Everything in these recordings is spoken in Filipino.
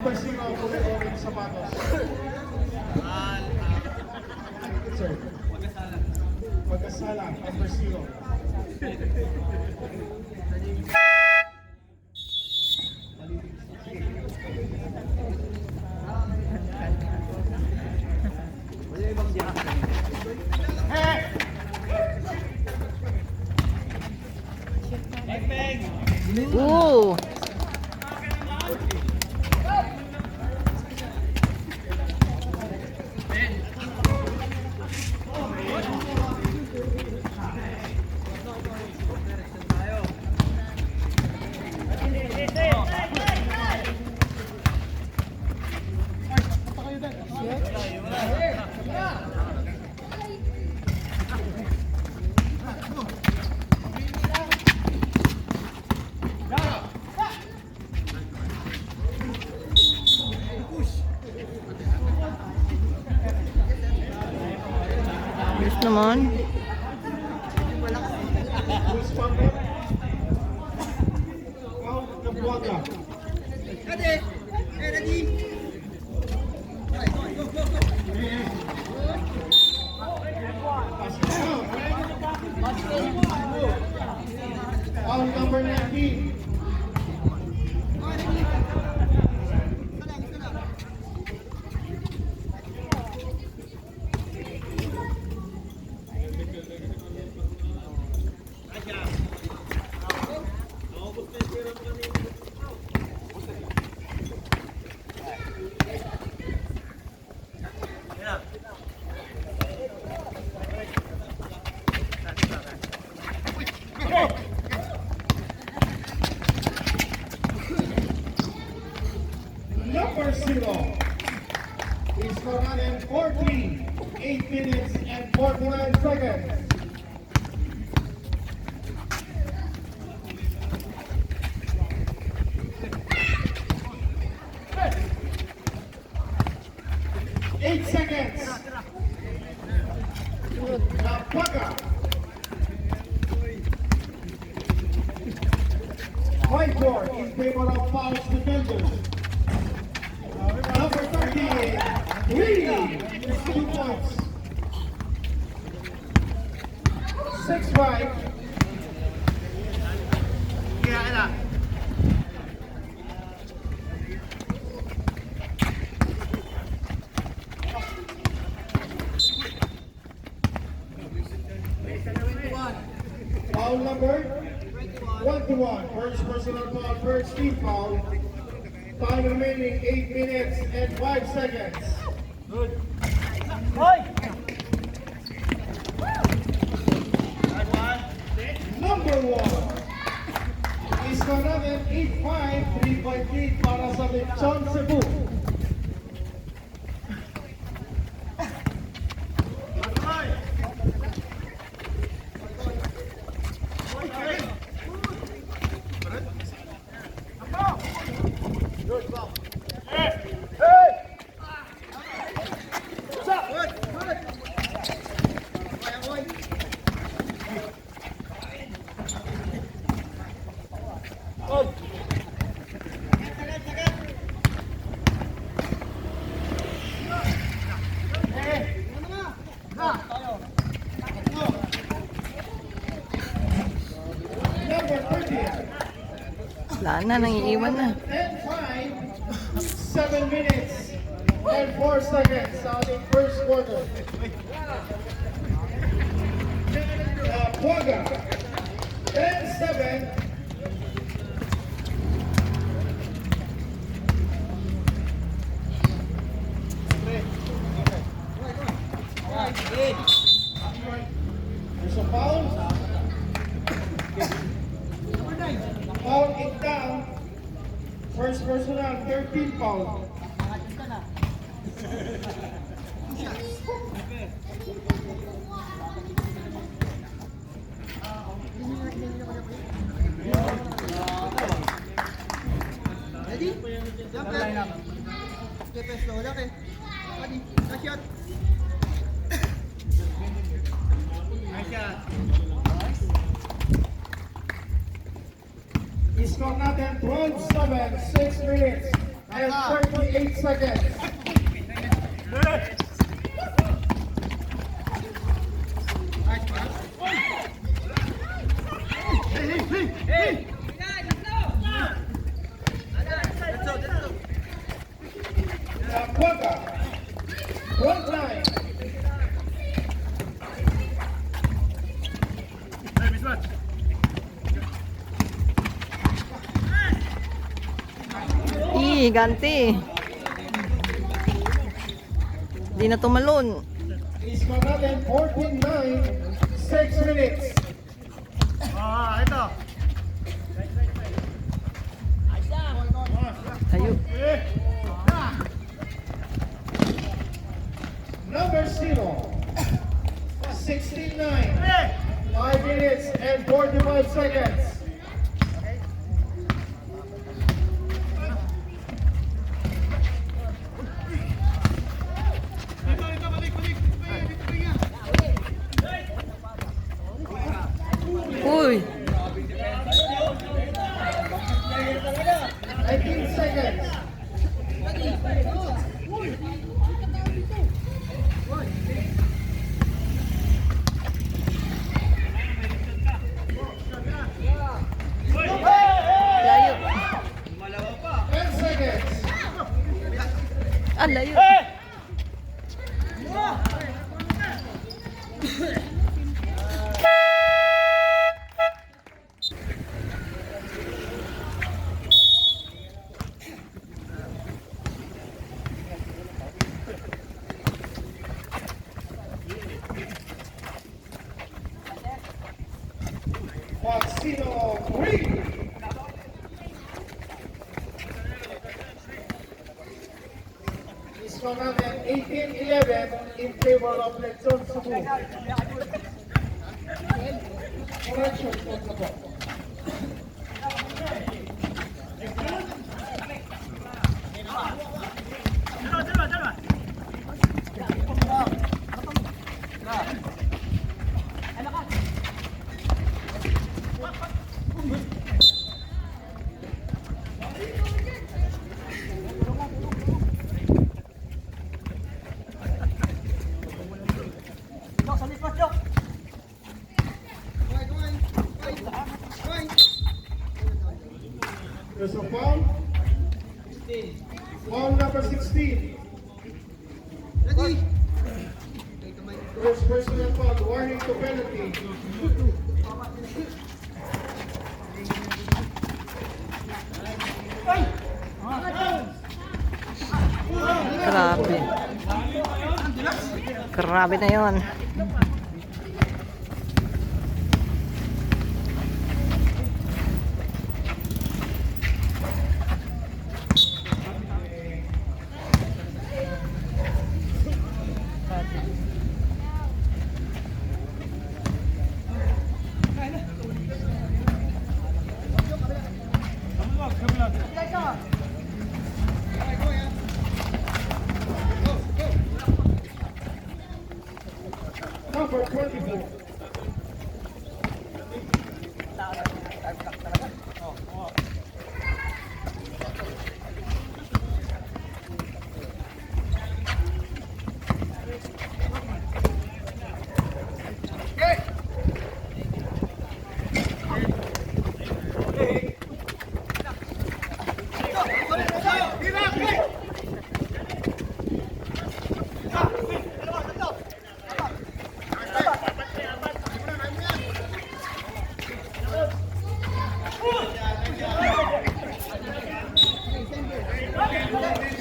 Number 0, Kulit Orin Sapatos. Sir. Magkasala. Number 0. Ooh. Yes naman. Count the Buwaga. Count number 19. Number 0 is 440, 8 minutes and 49 seconds. Eight seconds. Napaga. 5-4 in favor of Fouls defenders. Number 38, 2 points. 6-5. Foul number 1-1. First personal foul, first team foul. Time remaining 8 minutes and 5 seconds. Good. Number 1 is Conagan 8-5, 3-point lead para sa Lechon Cebu. Wala na, nangiiwan na. 10-5, 7 minutes and 4 seconds sa ating first quarter. Buwaga, 10-7. There's a foul. Foul it down. First personal, 13 foul. Ready? Jump line. Step slow lang eh. Ready? Shot. Nice shot. Score natin 12-7, 6 minutes and 38 seconds. Cuenca, front line. Ganti. Di na tumalon. Score natin 14-9, 6 minutes. Ito. Tayo. Number 0, 16-9, 5 minutes and 45 seconds. Uy. 19 seconds. Layo. 10 seconds. Ah, layo. Maximo Green. Score natin 18-11 in favor of Lechon Cebu. Correction po sa po. There's a foul. Foul number 16. Ready? First personal foul, warning to penalty. Grabe. Grabe na yon. Number 24.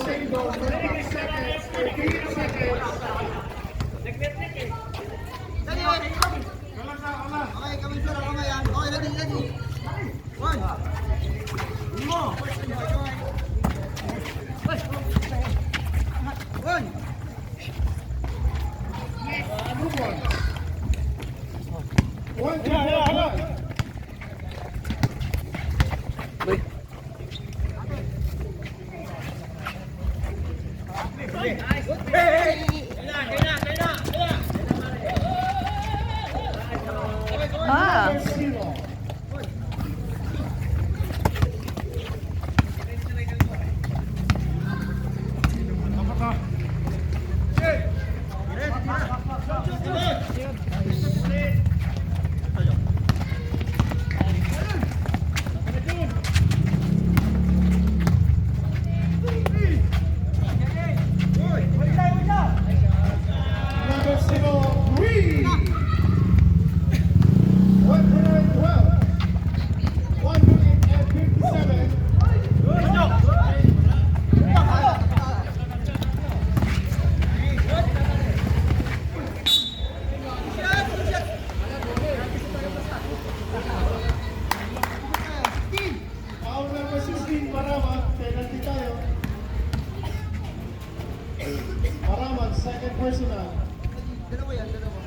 Single, 20 seconds, 13 seconds. Okay, kami sir, kamay ah. Okay, ready. One. One. Move on. 1, 2, 1. Uy. Ah. Number 0. second personal. Dalawa yan, dalawa.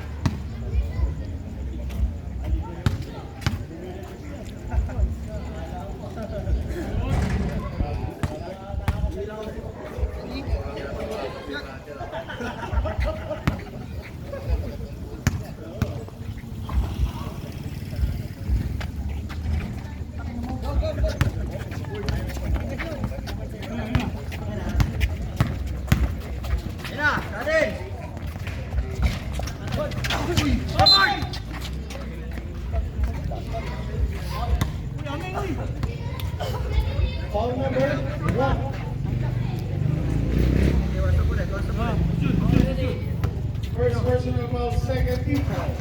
Foul number 1. First personal foul, second team foul.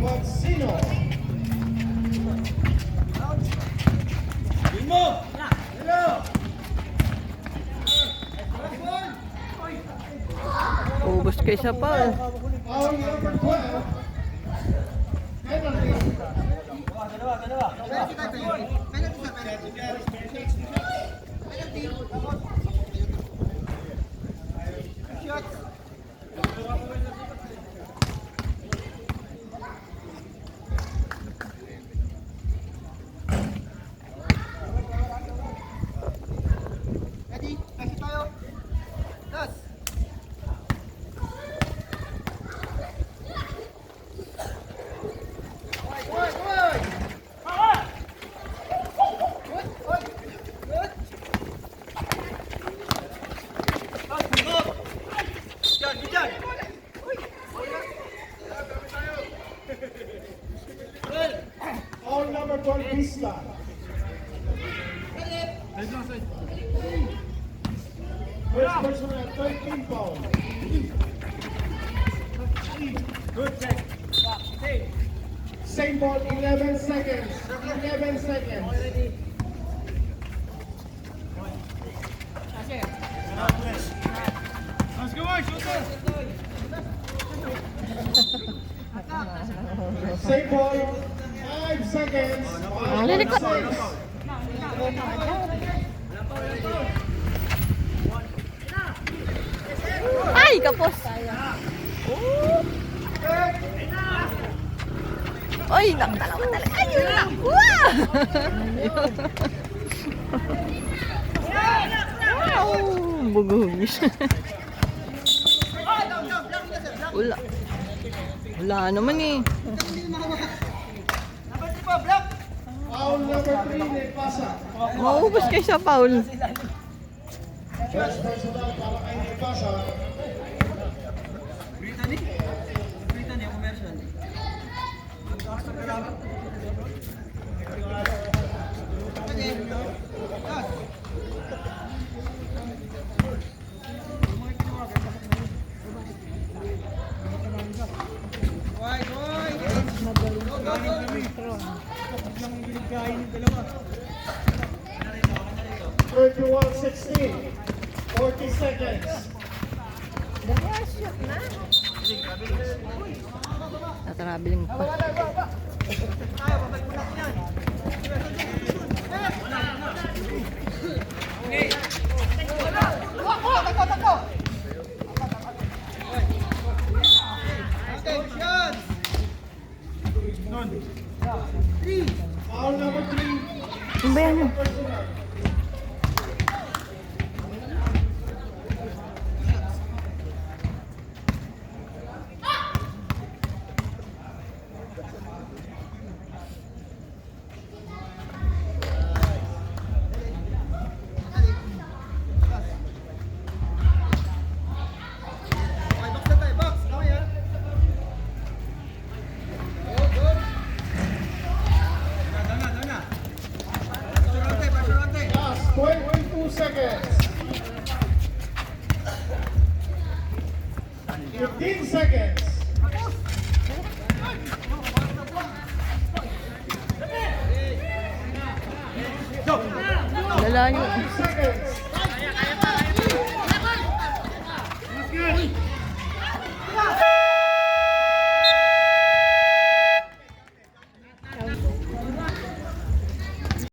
Magsino. Ubus kayo sa Paul. Foul number 12. Penalty. Ready? Kasi tayo. Dos. Foul number 12, Bisla. First personal, third team foul. Same ball, 11 seconds. 11 seconds. Same ball, 5 seconds. Ang lilikot. 5, 6. Ay, kapos. Ay, nakatalawa talaga. Ay, yun lang. Wow! Wow! Bugugis. Wala. Wala naman eh. Foul number 3, Nepasa. Maubos kayo sa Paul. First personal para kay Nepasa. Boy, boy. 31-16. 40 seconds. Natraveling pa. Okay, shots. Foul number 3. Ano ba yan? Personal. Okay, box na tayo, box. Okay, ah. Go, go. Down na. Pasurante. Last 22 seconds. 15 seconds. Lalayo. 5 seconds.